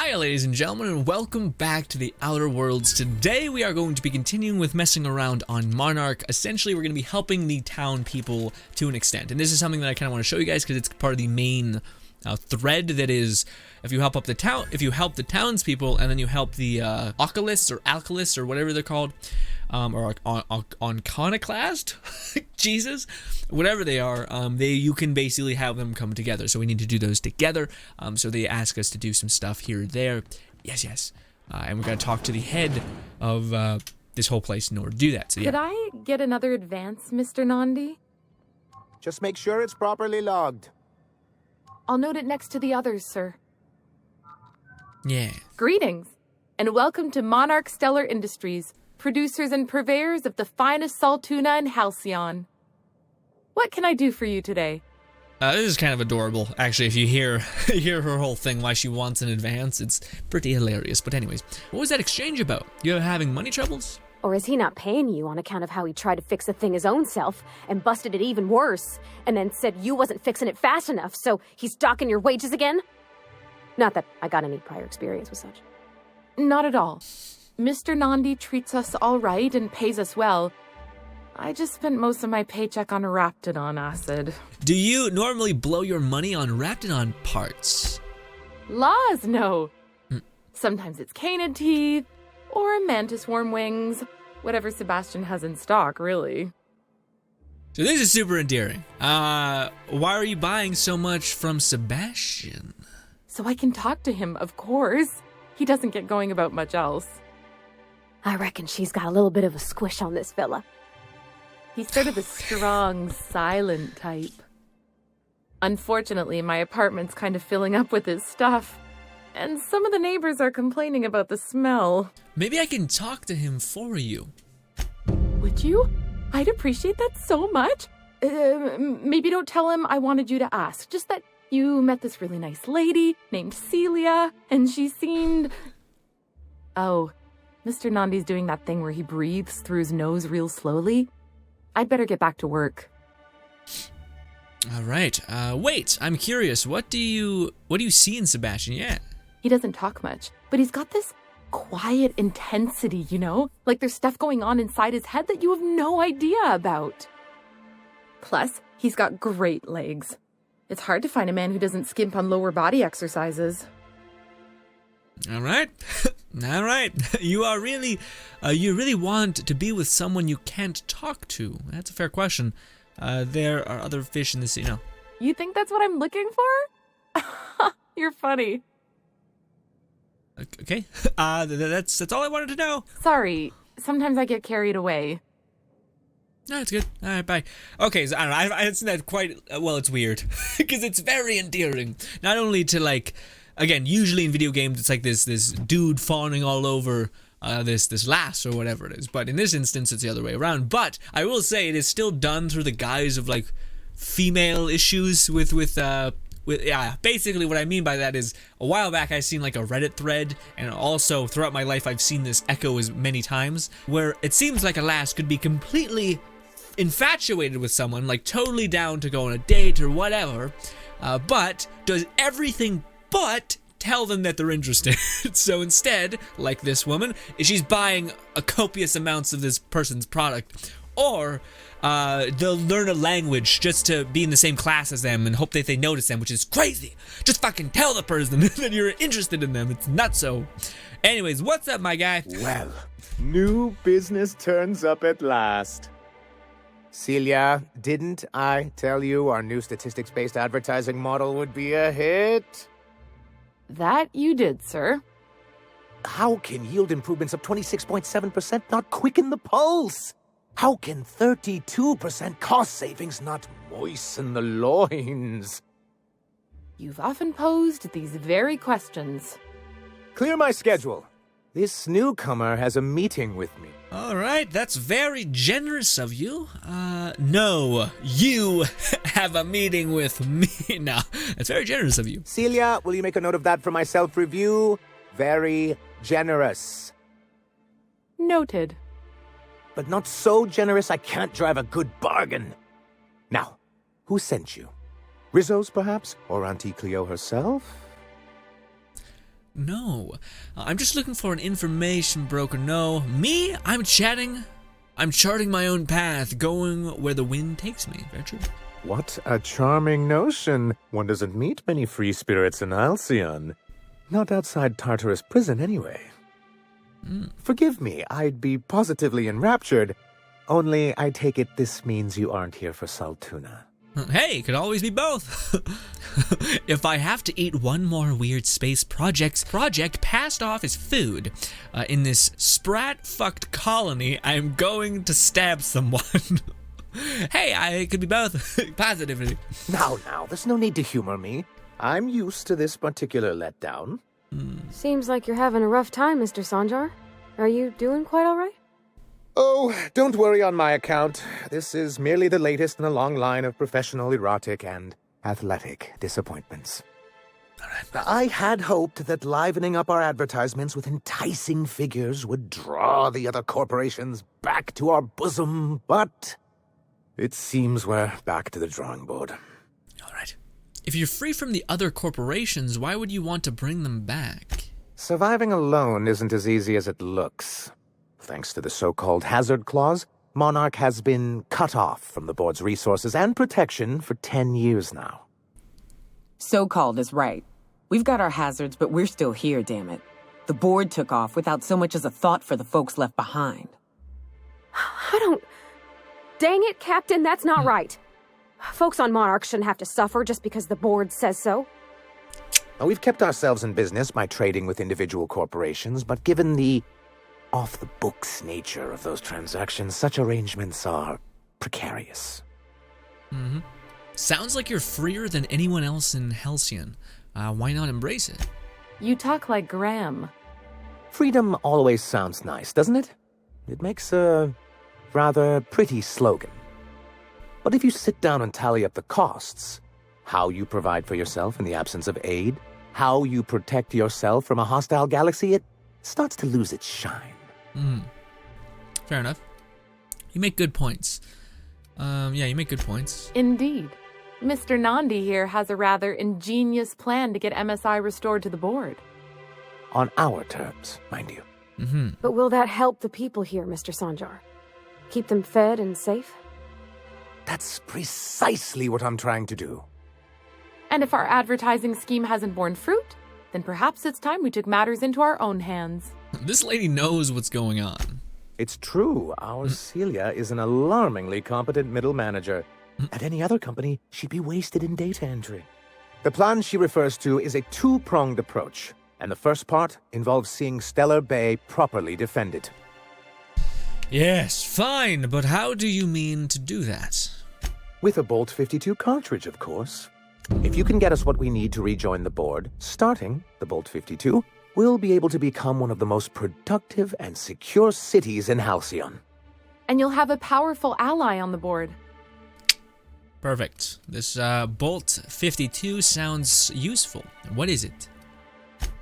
Hiya ladies and gentlemen, and welcome back to the Outer Worlds. Today we are going to be continuing with messing around on Monarch. Essentially we're going to be helping the town people to an extent, and this is something that I kind of want to show you guys because it's part of the main thread. That is, if you help the townspeople, and then you help the alkalists or whatever they're called, or iconoclast, Jesus, whatever they are, you can basically have them come together. So we need to do those together. So they ask us to do some stuff here or there. Yes. And we're gonna talk to the head of this whole place in order to do that. So yeah. Could I get another advance, Mr. Nandi? Just make sure it's properly logged. I'll note it next to the others, sir. Yeah. Greetings, and welcome to Monarch Stellar Industries, producers and purveyors of the finest salt tuna in Halcyon. What can I do for you today? This is kind of adorable, actually. If you hear her whole thing, why she wants an advance, it's pretty hilarious. But anyways, what was that exchange about? You're having money troubles? Or is he not paying you on account of how he tried to fix a thing his own self and busted it even worse, and then said you wasn't fixing it fast enough, so he's docking your wages again? Not that I got any prior experience with such. Not at all. Mr. Nandi treats us all right and pays us well. I just spent most of my paycheck on Raptidon acid. Do you normally blow your money on Raptidon parts? Laws, no. Sometimes it's canid teeth, or mantis worm wings. Whatever Sebastian has in stock, really. So this is super endearing. Why are you buying so much from Sebastian? So I can talk to him, of course. He doesn't get going about much else. I reckon she's got a little bit of a squish on this fella. He's sort of the strong, silent type. Unfortunately, my apartment's kind of filling up with his stuff, and some of the neighbors are complaining about the smell. Maybe I can talk to him for you. Would you? I'd appreciate that so much. Maybe don't tell him I wanted you to ask. Just that you met this really nice lady named Celia, and she seemed... Oh, Mr. Nandi's doing that thing where he breathes through his nose real slowly. I'd better get back to work. All right. Wait, I'm curious. What do you see in Sebastian yet? He doesn't talk much, but he's got this quiet intensity, you know? Like there's stuff going on inside his head that you have no idea about. Plus, he's got great legs. It's hard to find a man who doesn't skimp on lower body exercises. All right. All right. You really want to be with someone you can't talk to. That's a fair question. There are other fish in the sea. No. You think that's what I'm looking for? You're funny. Okay. That's all I wanted to know. Sorry. Sometimes I get carried away. No, it's good. All right, bye. Okay, so I don't know. I seen that quite well. It's weird because it's very endearing. Not only to like, again, usually in video games it's like this dude fawning all over this lass or whatever it is, but in this instance it's the other way around. But I will say it is still done through the guise of like female issues with basically what I mean by that is a while back I seen like a Reddit thread, and also throughout my life I've seen this echo as many times, where it seems like a lass could be completely infatuated with someone, like totally down to go on a date or whatever, but does everything but tell them that they're interested. So instead, like this woman, she's buying a copious amounts of this person's product, or they'll learn a language just to be in the same class as them and hope that they notice them, which is crazy. Just fucking tell the person that you're interested in them. It's not so. Anyways, what's up, my guy? Well, new business turns up at last. Celia, didn't I tell you our new statistics-based advertising model would be a hit? That you did, sir. How can yield improvements of 26.7% not quicken the pulse? How can 32% cost savings not moisten the loins? You've often posed these very questions. Clear my schedule. This newcomer has a meeting with me. All right, that's very generous of you. No, you have a meeting with me. No, that's very generous of you. Celia, will you make a note of that for my self-review? Very generous. Noted. But not so generous I can't drive a good bargain. Now, who sent you? Rizzo's, perhaps? Or Auntie Cleo herself? No. I'm just looking for an information broker. No. Me? I'm chatting. I'm charting my own path, going where the wind takes me. Very true. What a charming notion. One doesn't meet many free spirits in Halcyon. Not outside Tartarus prison, anyway. Forgive me, I'd be positively enraptured. Only, I take it this means you aren't here for Saltuna. Hey, it could always be both. If I have to eat one more weird space project passed off as food in this sprat-fucked colony, I'm going to stab someone. Hey, it could be both. Positively. Now, there's no need to humor me. I'm used to this particular letdown. Seems like you're having a rough time, Mr. Sanjar. Are you doing quite all right? Oh, don't worry on my account. This is merely the latest in a long line of professional erotic and athletic disappointments. I had hoped that livening up our advertisements with enticing figures would draw the other corporations back to our bosom, but it seems we're back to the drawing board. All right. If you're free from the other corporations, why would you want to bring them back? Surviving alone isn't as easy as it looks. Thanks to the so-called hazard clause, Monarch has been cut off from the board's resources and protection for 10 years now. So-called is right. We've got our hazards, but we're still here, damn it. The board took off without so much as a thought for the folks left behind. Dang it, Captain, that's not right. Folks on Monarch shouldn't have to suffer just because the board says so. Now, we've kept ourselves in business by trading with individual corporations, but given the off-the-books nature of those transactions, such arrangements are precarious. Sounds like you're freer than anyone else in Halcyon. Why not embrace it? You talk like Graham. Freedom always sounds nice, doesn't it? It makes a rather pretty slogan. But if you sit down and tally up the costs, how you provide for yourself in the absence of aid, how you protect yourself from a hostile galaxy, it starts to lose its shine. Fair enough. You make good points. You make good points. Indeed. Mr. Nandi here has a rather ingenious plan to get MSI restored to the board. On our terms, mind you. But will that help the people here, Mr. Sanjar? Keep them fed and safe? That's precisely what I'm trying to do. And if our advertising scheme hasn't borne fruit, then perhaps it's time we took matters into our own hands. This lady knows what's going on. It's true, our Celia is an alarmingly competent middle manager. At any other company, she'd be wasted in data entry. The plan she refers to is a two-pronged approach, and the first part involves seeing Stellar Bay properly defended. Yes, fine, but how do you mean to do that? With a Bolt 52 cartridge, of course. If you can get us what we need to rejoin the board, starting the Bolt 52, we'll be able to become one of the most productive and secure cities in Halcyon. And you'll have a powerful ally on the board. Perfect. This Bolt 52 sounds useful. What is it?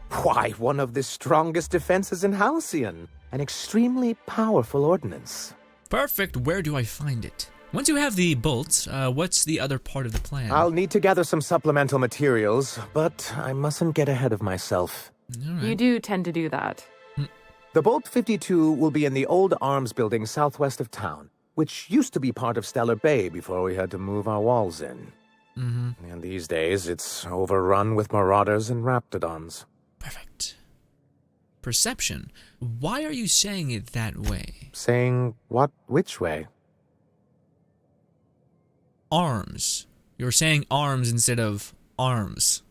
Why, one of the strongest defenses in Halcyon. An extremely powerful ordnance. Perfect. Where do I find it? Once you have the bolt, what's the other part of the plan? I'll need to gather some supplemental materials, but I mustn't get ahead of myself. All right. You do tend to do that. The Bolt 52 will be in the old arms building southwest of town, which used to be part of Stellar Bay before we had to move our walls in. And these days, it's overrun with marauders and raptidons. Perfect. Perception. Why are you saying it that way? Saying what? Which way? Arms. You're saying arms instead of arms.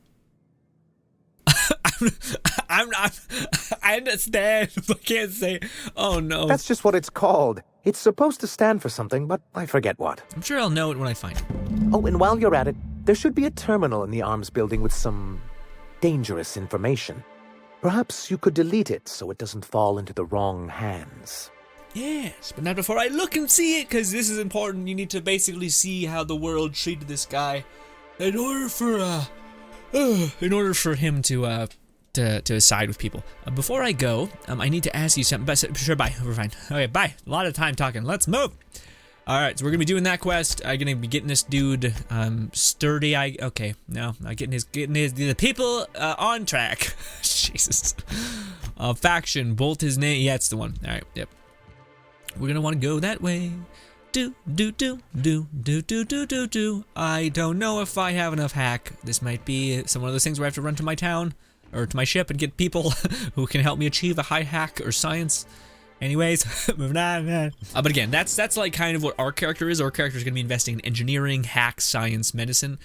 I understand, but I can't say. Oh no. That's just what it's called. It's supposed to stand for something, but I forget what. I'm sure I'll know it when I find it. Oh, and while you're at it, there should be a terminal in the arms building with some dangerous information. Perhaps you could delete it so it doesn't fall into the wrong hands. Yes, but not before I look and see it, because this is important. You need to basically see how the world treated this guy in order for him to side with people. Before I go, I need to ask you something. But sure, bye. We're fine. Okay, bye. A lot of time talking. Let's move. Alright, so we're gonna be doing that quest. I'm gonna be getting this dude, sturdy. Okay, no, getting the people, on track. Jesus. Faction, bolt his name. Yeah, it's the one. Alright, yep. We're gonna wanna go that way. Do. I don't know if I have enough hack. This might be some one of those things where I have to run to my town, or to my ship and get people who can help me achieve a high hack or science. Anyways, moving on. But again, that's like kind of what our character is. Our character is going to be investing in engineering, hack, science, medicine,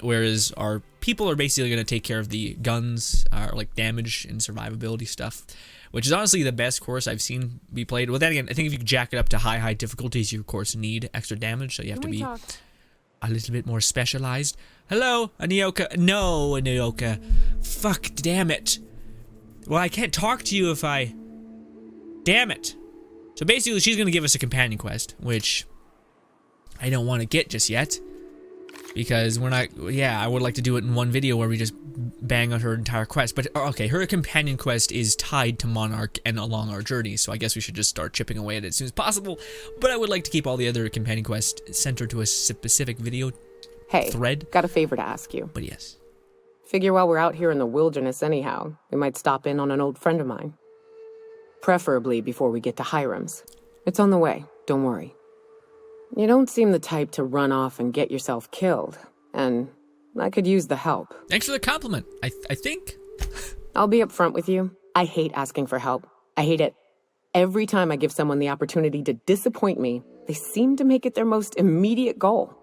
whereas our people are basically going to take care of the guns, like damage and survivability stuff, which is honestly the best course I've seen be played. Well, then again, I think if you jack it up to high difficulties, you of course need extra damage, so you have to be a little bit more specialized. Hello, Anioka. No, Anioka. Fuck, damn it. Well, I can't talk to you if I... Damn it. So basically, she's going to give us a companion quest, which I don't want to get just yet. Because we're not... Yeah, I would like to do it in one video where we just bang on her entire quest. But, okay, her companion quest is tied to Monarch and along our journey, so I guess we should just start chipping away at it as soon as possible. But I would like to keep all the other companion quests centered to a specific video thread. Got a favor to ask you. But yes. Figure while we're out here in the wilderness anyhow, we might stop in on an old friend of mine. Preferably before we get to Hiram's. It's on the way, don't worry. You don't seem the type to run off and get yourself killed, and I could use the help. Thanks for the compliment, I think. I'll be upfront with you. I hate asking for help. I hate it. Every time I give someone the opportunity to disappoint me, they seem to make it their most immediate goal.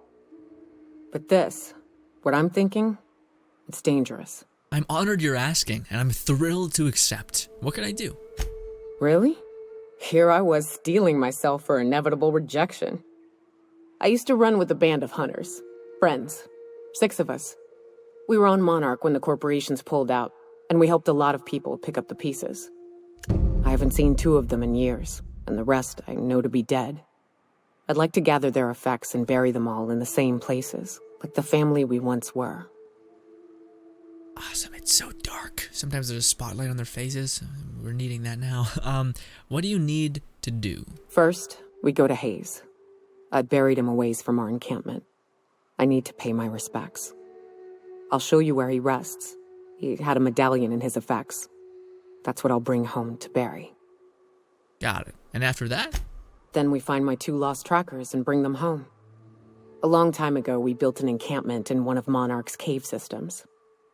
But this, what I'm thinking, it's dangerous. I'm honored you're asking, and I'm thrilled to accept. What can I do? Really? Here I was steeling myself for inevitable rejection. I used to run with a band of hunters. Friends. 6 of us. We were on Monarch when the corporations pulled out, and we helped a lot of people pick up the pieces. I haven't seen 2 of them in years, and the rest I know to be dead. I'd like to gather their effects and bury them all in the same places, like the family we once were. Awesome, it's so dark. Sometimes there's a spotlight on their faces. We're needing that now. What do you need to do? First, we go to Hayes. I buried him a ways from our encampment. I need to pay my respects. I'll show you where he rests. He had a medallion in his effects. That's what I'll bring home to bury. Got it. And after that? Then we find my 2 lost trackers and bring them home. A long time ago, we built an encampment in one of Monarch's cave systems.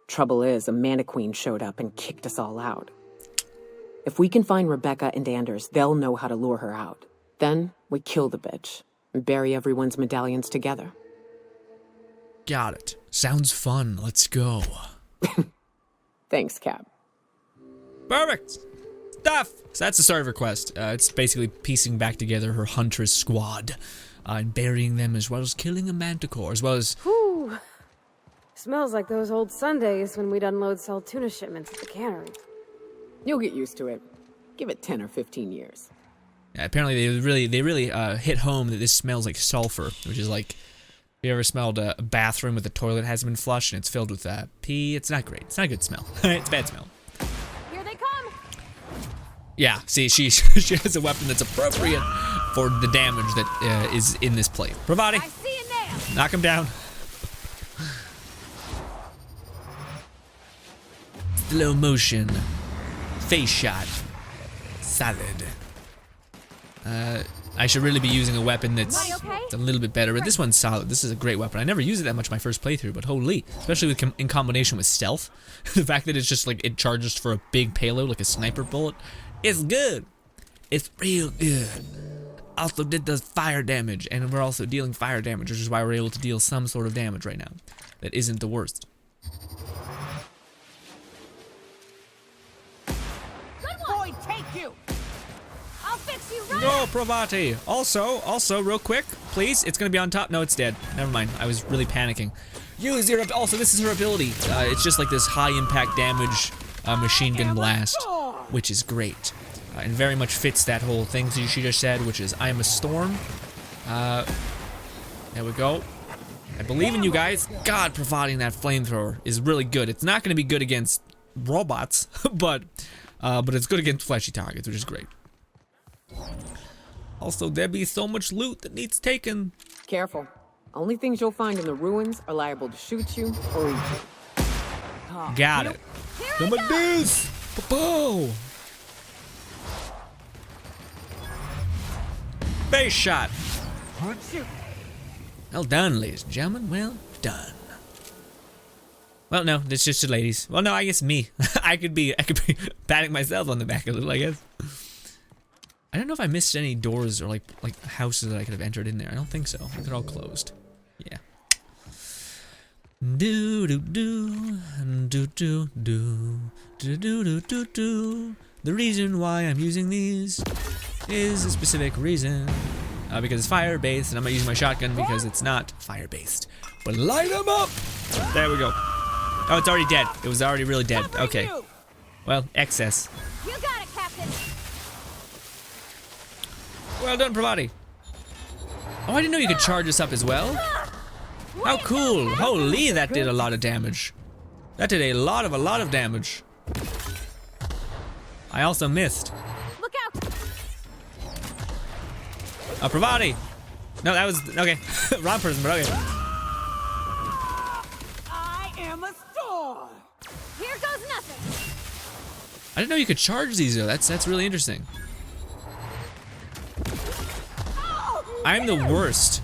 Trouble is, a Mantiqueen showed up and kicked us all out. If we can find Rebecca and Anders, they'll know how to lure her out. Then, we kill the bitch and bury everyone's medallions together. Got it. Sounds fun. Let's go. Thanks, Cap. Perfect. Stuff. So that's the start of her quest. It's basically piecing back together her huntress squad and burying them, as well as killing a manticore, as well as... Whew. Smells like those old Sundays when we'd unload Saltuna shipments at the cannery. You'll get used to it. Give it 10 or 15 years. Yeah, apparently they really hit home that this smells like sulfur, which is like, if you ever smelled a bathroom with the toilet hasn't been flushed and it's filled with pee, it's not great. It's not a good smell. It's a bad smell. Here they come! Yeah, see, she has a weapon that's appropriate for the damage that is in this plate. Pravati, I see it now! knock him down. Slow motion, face shot, solid. I should really be using a weapon that's a little bit better, but this one's solid. This is a great weapon. I never used it that much my first playthrough, but holy, especially with in combination with stealth. The fact that it's just like it charges for a big payload like a sniper bullet, it's good. It's real good. Also does fire damage, and we're also dealing fire damage, which is why we're able to deal some sort of damage right now. That isn't the worst. No, Pravati. Also, real quick, please. It's gonna be on top. No, it's dead. Never mind. I was really panicking. Use your. Also, this is her ability. It's just like this high impact damage machine gun blast, which is great, and very much fits that whole thing she just said, which is I am a storm. There we go. I believe in you guys. God, providing that flamethrower is really good. It's not gonna be good against robots, but it's good against fleshy targets, which is great. Also, there be so much loot that needs taken. Careful. Only things you'll find in the ruins are liable to shoot you or eat you. Got it. Come on, this. Boom. Face shot. Well done, ladies and gentlemen. Well done. Well, no, it's just the ladies. Well, no, I guess me. I could be patting myself on the back a little, I guess. I don't know if I missed any doors or like houses that I could have entered in there. I don't think so. They're all closed. Yeah. Do do do do do do do do do do. The reason why I'm using these is a specific reason. Because it's fire-based, and I'm not using my shotgun because it's not fire-based. But light them up! There we go. Oh, it's already dead. It was already really dead. Okay. Well, excess. You got it, Captain. Well done, Pravati. Oh, I didn't know you could charge this up as well. How cool. Holy, that did a lot of damage. That did a lot of damage. I also missed. Look out! Pravati. No, that was, okay. Wrong person, but okay. I am a star. Here goes nothing. I didn't know you could charge these though. That's really interesting. I'm the worst.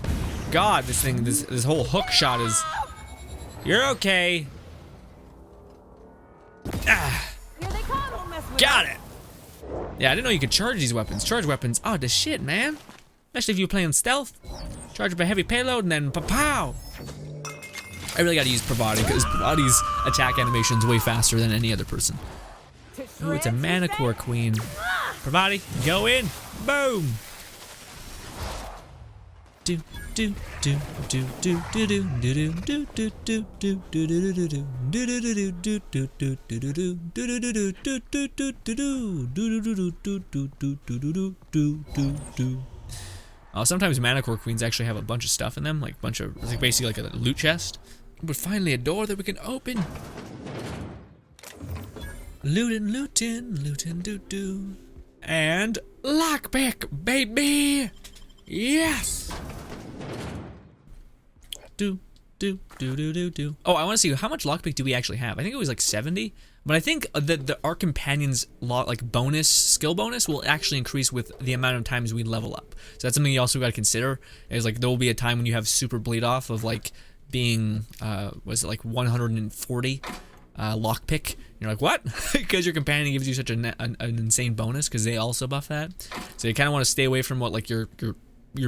God, this thing, this whole hook shot is. You're okay. Ah, Here they come. got it. Yeah, I didn't know you could charge these weapons. Charge weapons. Oh, the shit, man. Especially if you're playing stealth. Charge up a heavy payload and then pow. I really gotta use Pravati because Pravati's attack animation's way faster than any other person. Ooh, it's a mana core queen. Pravati, go in. Boom. Do do do do do do do do do do do do do do do. Sometimes mana core queens actually have a bunch of stuff in them, like basically like a loot chest. But finally a door that we can open. Lootin', do. And lockpick, baby! Yes! Do. Oh, I want to see how much lockpick do we actually have. I think it was like 70, but I think that our companion's bonus, skill bonus will actually increase with the amount of times we level up. So that's something you also got to consider. Is like there will be a time when you have super bleed off of like being was it like 140 lockpick. You're like, what? Because your companion gives you such an insane bonus because they also buff that. So you kind of want to stay away from what like your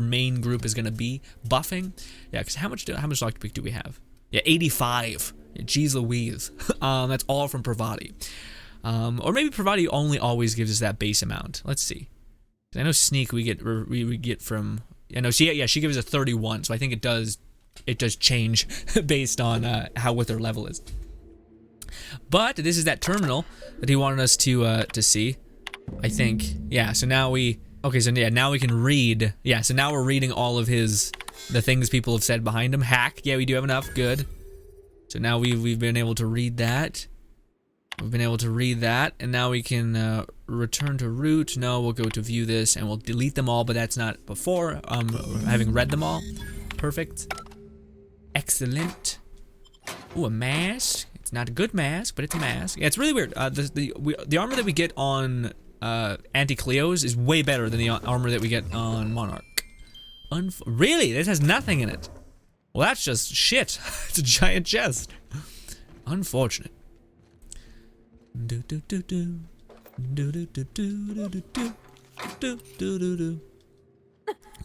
main group is gonna be buffing. Yeah, because how much lockpick do we have? Yeah, 85. Yeah, geez Louise. That's all from Pravati. Or maybe Pravati only always gives us that base amount. Let's see. I know sneak we get from. I know she gives us a 31, so I think it does change based on what their level is. But this is that terminal that he wanted us to see. I think. Yeah. So now we. Okay, so yeah, now we can read. Yeah, so now we're reading all of the things people have said behind him. Hack, yeah, we do have enough, good. So now we've been able to read that. We've been able to read that, and now we can return to root. No, we'll go to view this, and we'll delete them all, but that's not before having read them all. Perfect. Excellent. Ooh, a mask. It's not a good mask, but it's a mask. Yeah, it's really weird. The armor that we get on Anti-Cleo's is way better than the armor that we get on Monarch. Really? This has nothing in it. Well, that's just shit. It's a giant chest. Unfortunate.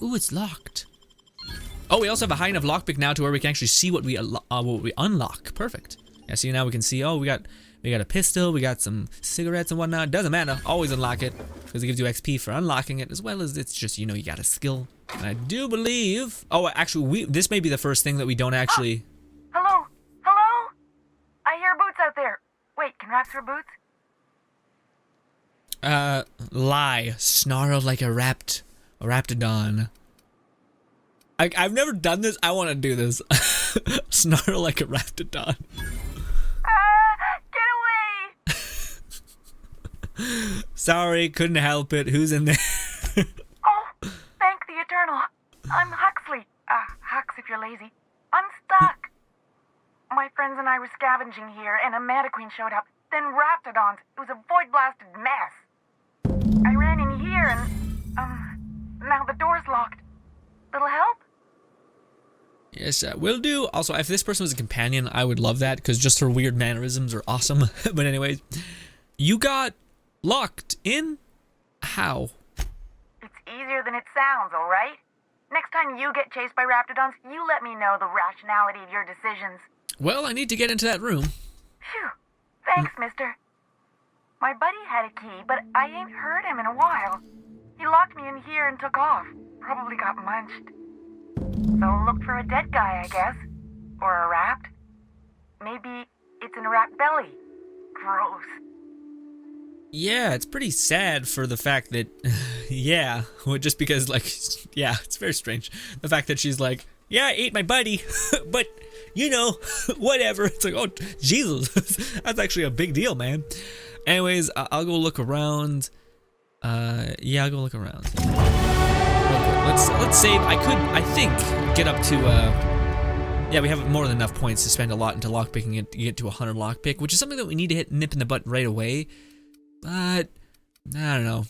Ooh, it's locked. Oh, we also have a high enough lockpick now to where we can actually see what we unlock. Perfect. Yeah, see now we can see. Oh, we got a pistol, we got some cigarettes and whatnot. Doesn't matter, always unlock it, because it gives you XP for unlocking it, as well as it's just, you know, you got a skill. And I do believe, oh, actually, this may be the first thing that we don't actually. Hello? Hello? I hear boots out there. Wait, can rats wear boots? Lie. Snarl like a raptidon. I've never done this, I want to do this. Snarl like a raptidon. Sorry, couldn't help it. Who's in there? I'm Huxley. Hux if you're lazy. I'm stuck. My friends and I were scavenging here, and a Manta Queen showed up. Then Raptidons. It was a void-blasted mess. I ran in here and, now the door's locked. Little help? Yes, will do. Also, if this person was a companion, I would love that, because just her weird mannerisms are awesome. But anyways, you got locked in? How? It's easier than it sounds, alright? Next time you get chased by Raptidons, you let me know the rationality of your decisions. Well, I need to get into that room. Phew. Thanks, mister. My buddy had a key, but I ain't heard him in a while. He locked me in here and took off. Probably got munched. So look for a dead guy, I guess. Or a rat. Maybe it's in a rat belly. Gross. Yeah, it's pretty sad for the fact that, yeah, well, just because, like, yeah, it's very strange. The fact that she's like, yeah, I ate my buddy, but, you know, whatever. It's like, oh, Jesus, that's actually a big deal, man. Anyways, I'll go look around. Yeah, I'll go look around. Let's save. I think, get up to, yeah, we have more than enough points to spend a lot into lockpicking it to get to 100 lockpick, which is something that we need to hit nip in the butt right away. But, I don't know.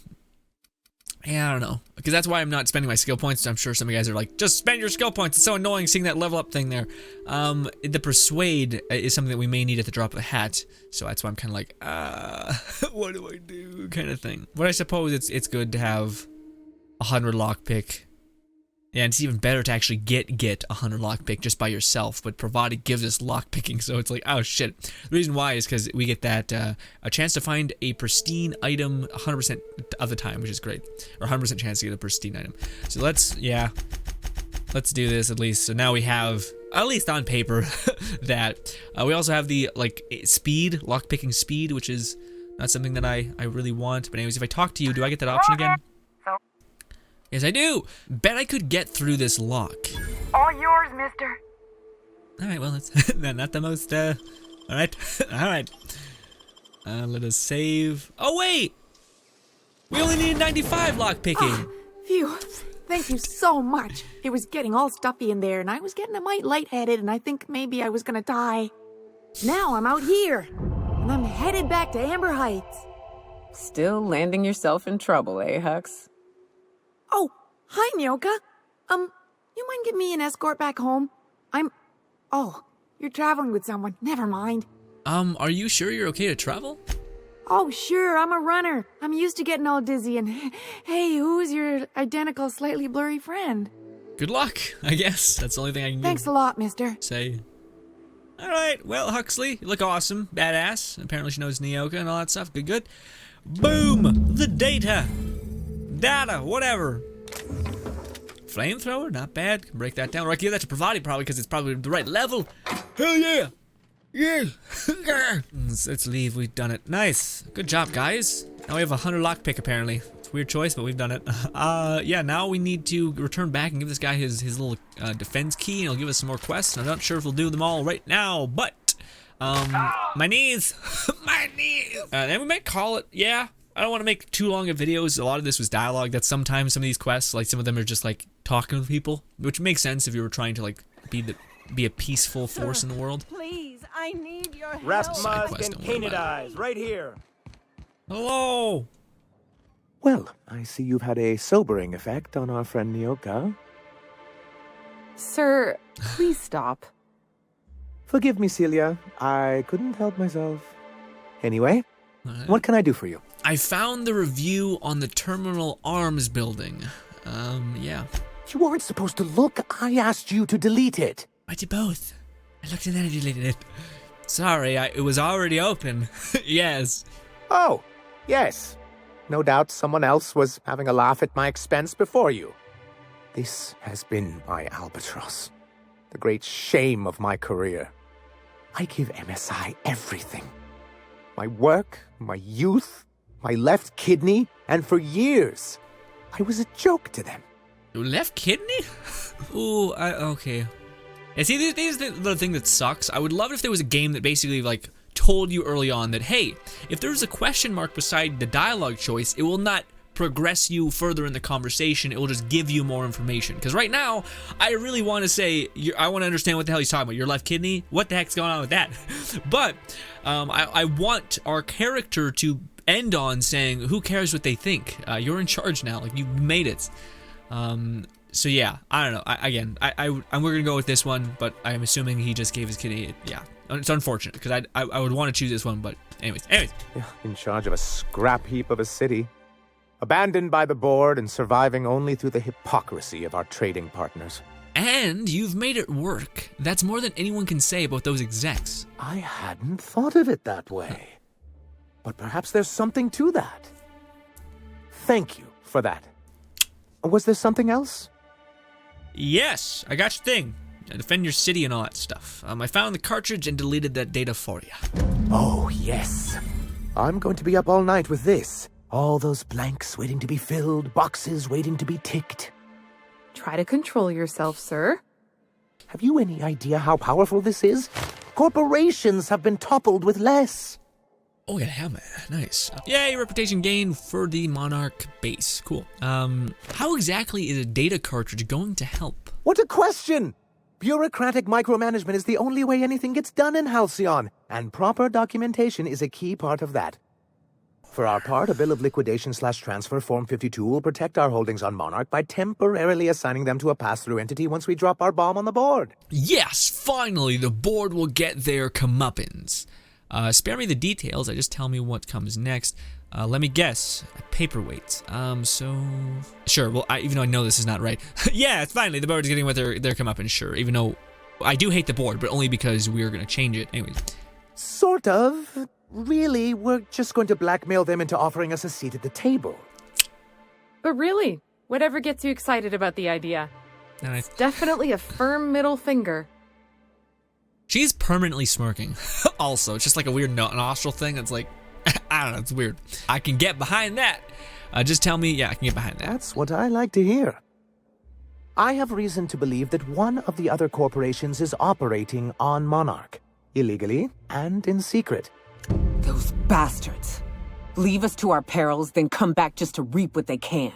Yeah, I don't know. Because that's why I'm not spending my skill points. I'm sure some of you guys are like, just spend your skill points. It's so annoying seeing that level up thing there. The persuade is something that we may need at the drop of a hat. So that's why I'm kind of like, what do I do? Kind of thing. But I suppose it's good to have 100 lockpick. Yeah, and it's even better to actually get 100 lockpick just by yourself, but Pravati gives us lockpicking, so it's like, oh shit. The reason why is because we get that, a chance to find a pristine item 100% of the time, which is great. Or 100% chance to get a pristine item. So let's do this at least. So now we have, at least on paper, that. We also have the, like, speed, lockpicking speed, which is not something that I really want. But anyways, if I talk to you, do I get that option again? Yes, I do. Bet I could get through this lock. All yours, mister. Alright, well, that's not the most, alright. Alright. Let us save. Oh, wait! We only need 95 lockpicking. Phew. Thank you so much. It was getting all stuffy in there, and I was getting a mite lightheaded, and I think maybe I was gonna die. Now I'm out here, and I'm headed back to Amber Heights. Still landing yourself in trouble, eh, Hux? Oh, hi, Nyoka. You mind giving me an escort back home? Oh, you're traveling with someone. Never mind. Are you sure you're okay to travel? Oh, sure, I'm a runner. I'm used to getting all dizzy, and hey, who's your identical, slightly blurry friend? Good luck, I guess. That's the only thing I can Thanks a lot, mister. say. Alright, well, Huxley, you look awesome. Badass. Apparently she knows Nyoka and all that stuff. Good, good. Boom! The data, whatever. Flamethrower, not bad. Can break that down. Or I can give that to Pravati probably because it's probably the right level. Hell yeah! Yeah! Let's leave. We've done it. Nice. Good job, guys. Now we have 100 lockpick apparently. It's a weird choice, but we've done it. Yeah, now we need to return back and give this guy his little defense key, and he'll give us some more quests. I'm not sure if we'll do them all right now, but my knees, my knees. And we might call it. Yeah. I don't want to make too long of videos. A lot of this was dialogue. That sometimes some of these quests, like some of them are just like talking with people, which makes sense if you were trying to like be a peaceful force in the world. Please, I need your help. Wrapped musk quest, and don't worry painted about eyes, right here. Hello. Well, I see you've had a sobering effect on our friend Nyoka. Sir, please stop. Forgive me, Celia. I couldn't help myself. Anyway, Right. what can I do for you? I found the review on the Terminal Arms building. Yeah. You weren't supposed to look. I asked you to delete it. I did both. I looked and then I deleted it. Sorry, it was already open. Yes. Oh, yes. No doubt someone else was having a laugh at my expense before you. This has been my albatross. The great shame of my career. I give MSI everything. My work, my youth, my left kidney, and for years, I was a joke to them. Your left kidney? Ooh, okay. Yeah, see, this is the thing that sucks. I would love it if there was a game that basically, like, told you early on that, hey, if there's a question mark beside the dialogue choice, it will not progress you further in the conversation. It will just give you more information. Because right now, I really want to say, I want to understand what the hell he's talking about. Your left kidney? What the heck's going on with that? But I want our character to end on saying, who cares what they think? You're in charge now. Like, you made it. So yeah, I don't know. We're gonna go with this one, but I'm assuming he just gave his kidney. Yeah, it's unfortunate because I would want to choose this one, but anyways. Yeah, in charge of a scrap heap of a city, abandoned by the board and surviving only through the hypocrisy of our trading partners. And you've made it work. That's more than anyone can say about those execs. I hadn't thought of it that way, but perhaps there's something to that. Thank you for that. Was there something else? Yes, I got your thing. Defend your city and all that stuff. I found the cartridge and deleted that data for you. Oh, yes. I'm going to be up all night with this. All those blanks waiting to be filled, boxes waiting to be ticked. Try to control yourself, sir. Have you any idea how powerful this is? Corporations have been toppled with less. Oh, yeah, helmet. Nice. Yay, reputation gain for the Monarch base. Cool. How exactly is a data cartridge going to help? What a question! Bureaucratic micromanagement is the only way anything gets done in Halcyon, and proper documentation is a key part of that. For our part, a bill of liquidation/transfer Form 52 will protect our holdings on Monarch by temporarily assigning them to a pass-through entity once we drop our bomb on the board. Yes, finally, the board will get their comeuppance. Spare me the details, just tell me what comes next. Let me guess. Paperweight. Sure, well, even though I know this is not right. Yeah, finally, the board is getting what their comeuppance, sure. Even though I do hate the board, but only because we're going to change it. Anyways. Sort of. Really, we're just going to blackmail them into offering us a seat at the table. But really, whatever gets you excited about the idea. Nice. It's definitely a firm middle finger. She's permanently smirking. Also, it's just like a weird nostril thing. It's like, I don't know, it's weird. I can get behind that. Just tell me, yeah, I can get behind that. That's what I like to hear. I have reason to believe that one of the other corporations is operating on Monarch, illegally and in secret. Those bastards. Leave us to our perils, then come back just to reap what they can.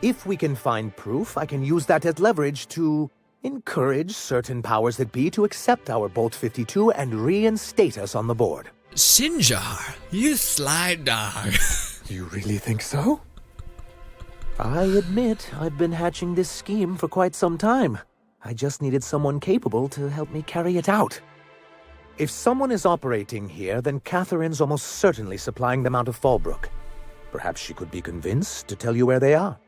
If we can find proof, I can use that as leverage to encourage certain powers that be to accept our Bolt 52 and reinstate us on the board. Sinjar, you sly dog. You really think so? I admit I've been hatching this scheme for quite some time. I just needed someone capable to help me carry it out. If someone is operating here, then Catherine's almost certainly supplying them out of Fallbrook. Perhaps she could be convinced to tell you where they are.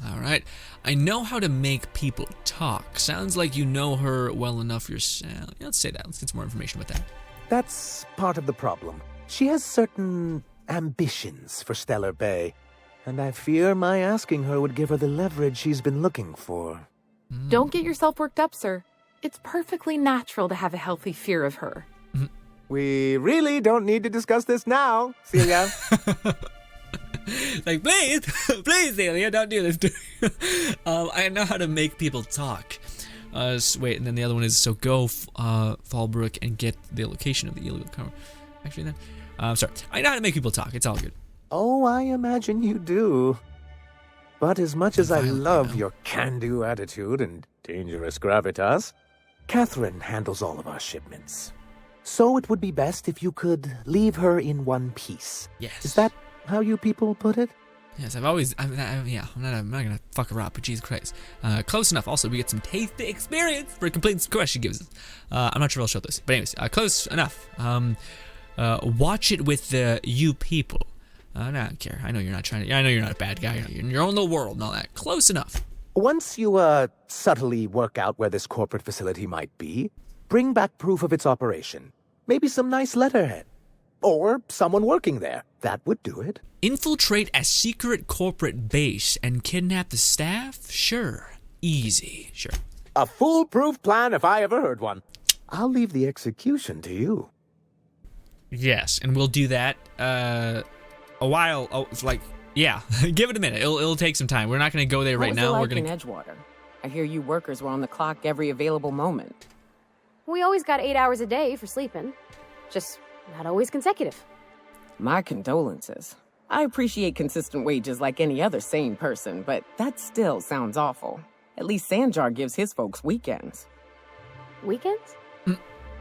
All right. I know how to make people talk. Sounds like you know her well enough yourself. Yeah, let's say that. Let's get some more information about that. That's part of the problem. She has certain ambitions for Stellar Bay, and I fear my asking her would give her the leverage she's been looking for. Don't get yourself worked up, sir. It's perfectly natural to have a healthy fear of her. We really don't need to discuss this now, Celia. Like, please, Celia, don't do this. I know how to make people talk. Wait, and then the other one is, so go Fallbrook and get the location of the illegal cover. Actually, then, sorry. I know how to make people talk. It's all good. Oh, I imagine you do. But as much as I love your can-do attitude and dangerous gravitas, Catherine handles all of our shipments. So it would be best if you could leave her in one piece. Yes. Is that how you people put it? Yes, I'm not gonna fuck her up, but Jesus Christ. Close enough. Also, we get some tasty experience for completing some quests she gives us. I'm not sure if I'll show this, but anyways, close enough. Watch it with you people. No, I don't care. I know you're not trying to. I know you're not a bad guy. You're in your own little world and all that. Close enough. Once you subtly work out where this corporate facility might be, bring back proof of its operation. Maybe some nice letterhead. Or someone working there. That would do it. Infiltrate a secret corporate base and kidnap the staff? Sure. Easy. Sure. A foolproof plan if I ever heard one. I'll leave the execution to you. Yes, and we'll do that a while. Oh, it's like, yeah, give it a minute. It'll take some time. We're not going to go there right now. We're going in Edgewater. I hear you workers were on the clock every available moment. We always got 8 hours a day for sleeping. Just not always consecutive. My condolences. I appreciate consistent wages like any other sane person, but that still sounds awful. At least Sanjar gives his folks weekends. Weekends?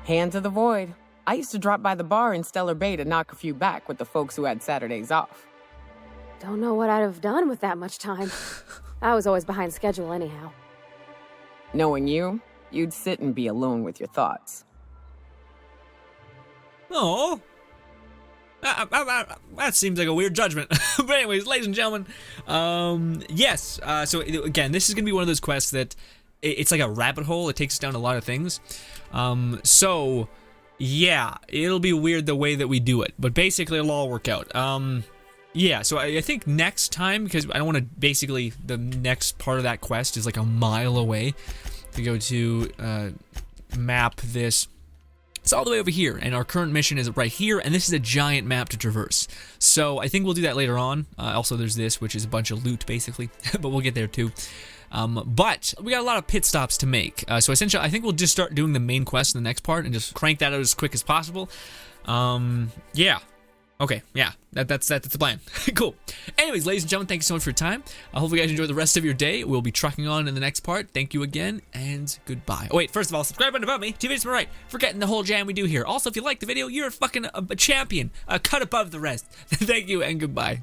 Hand to the void. I used to drop by the bar in Stellar Bay to knock a few back with the folks who had Saturdays off. Don't know what I'd have done with that much time. I was always behind schedule anyhow. Knowing you, you'd sit and be alone with your thoughts. Oh. That seems like a weird judgment. But anyways, ladies and gentlemen, yes. So again, this is gonna be one of those quests that it's like a rabbit hole. It takes us down a lot of things. So yeah, it'll be weird the way that we do it, but basically it'll all work out. Yeah. So I think next time, because I don't want to. Basically, the next part of that quest is like a mile away. To go to map this. It's all the way over here, and our current mission is right here, and this is a giant map to traverse. So I think we'll do that later on. Also, there's this, which is a bunch of loot, basically, but we'll get there too. But we got a lot of pit stops to make. So essentially, I think we'll just start doing the main quest in the next part and just crank that out as quick as possible. Yeah. Okay, yeah, that's the plan. Cool. Anyways, ladies and gentlemen, thank you so much for your time. I hope you guys enjoy the rest of your day. We'll be trucking on in the next part. Thank you again, and goodbye. Oh, wait, first of all, subscribe button above me. 2 videos to my right. Forgetting the whole jam we do here. Also, if you like the video, you're a fucking champion. Cut above the rest. Thank you, and goodbye.